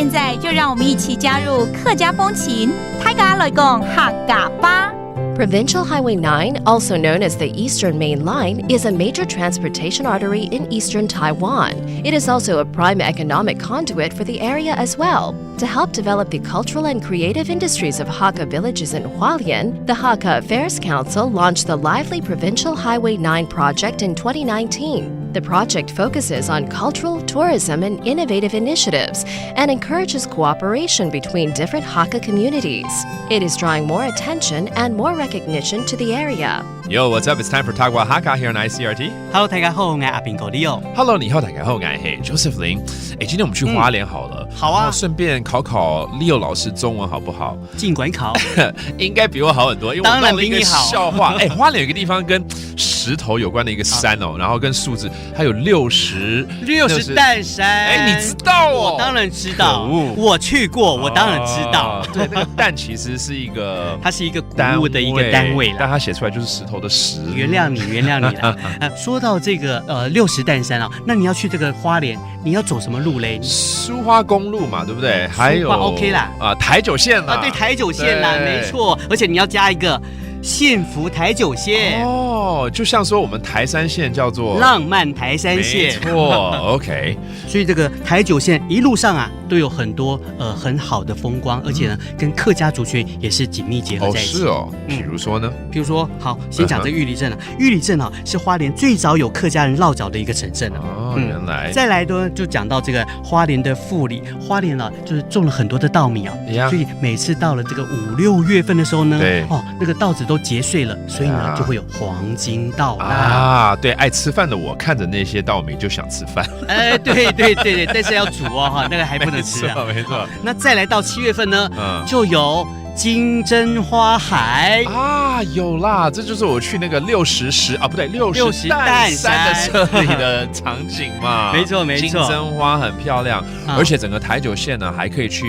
现在就让我们一起加入客家风情，大家来讲客家吧。Provincial Highway 9, also known as the Eastern Main Line, is a major transportation artery in eastern Taiwan. It is also a prime economic conduit for the area as well. To help develop the cultural and creative industries of Hakka villages in Hualien, the Hakka Affairs Council launched the Lively Provincial Highway 9 project in 2019. The project focuses on cultural, tourism, and innovative initiatives and encourages cooperation between different Hakka communities. It is drawing more attention and more recognition to the area. Yo, what's up? It's time for Talk About Hakka here on ICRT. Hello， 大家好，我是阿炳哥 Leo。Hello， 你好，大家好，我是 Josephine。今天我们去花莲好了，好啊，顺便考 Leo 老师中文好不好？尽管考，应该比我好很多，因为我弄了一个笑话。花莲有一个地方跟石头有关的一个山哦，然后跟数字，它有60担山。你知道哦？我当然知道，我去过，我当然知道。对，那个担其实是一个，它是一个谷物的一个单位啦，但它写出来就是石头的石。原谅你啦。说到这个60担山啊，那你要去这个花莲，你要走什么路嘞？苏花公路嘛，对不对？还有 OK 啦，台九线啦，对，台九线啦，没错，而且你要加一个幸福台九线哦，就像说我们台三线叫做浪漫台三线，没错，OK。所以这个台九线一路上啊，都有很多很好的风光，而且呢，跟客家族群也是紧密结合在一起。是哦，比如说呢？比如说，好，先讲这玉里镇啊，玉里镇啊是花莲最早有客家人落脚的一个城镇啊。原来。再来呢，就讲到这个花莲的富里，花莲啊就是种了很多的稻米啊，所以每次到了这个5、6月份的时候呢，那个稻子都结穗了，所以呢就会有黄金稻啦。对，爱吃饭的我看着那些稻米就想吃饭。对，但是要煮哦哈，那个还不能吃啊。没错。那再来到7月份呢，就有金针花海有啦，这就是我去那个60担山的这里的场景嘛。没错，金针花很漂亮，而且整个台九线呢还可以去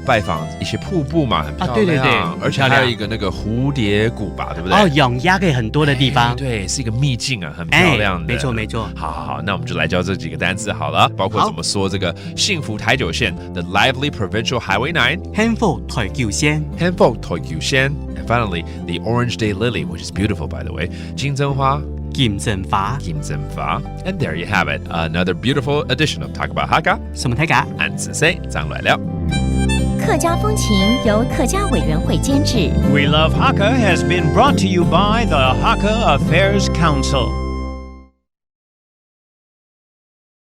拜访一些瀑布嘛，很漂亮。对，而且还有一个那个蝴蝶谷吧，对不对？养鸭可以很多的地方。对，是一个秘境啊，很漂亮的。没错。好，那我们就来教这几个单词好了，包括怎么说这个幸福台九线 The Lively Provincial Highway 9， 幸福台九线。And finally, the orange daylily, which is beautiful, by the way. 金针花。And there you have it, another beautiful edition of Talk About Hakka. 什么台嘎？俺子 say 张来了。客家风情由客家委员会监制。We Love Hakka has been brought to you by the Hakka Affairs Council.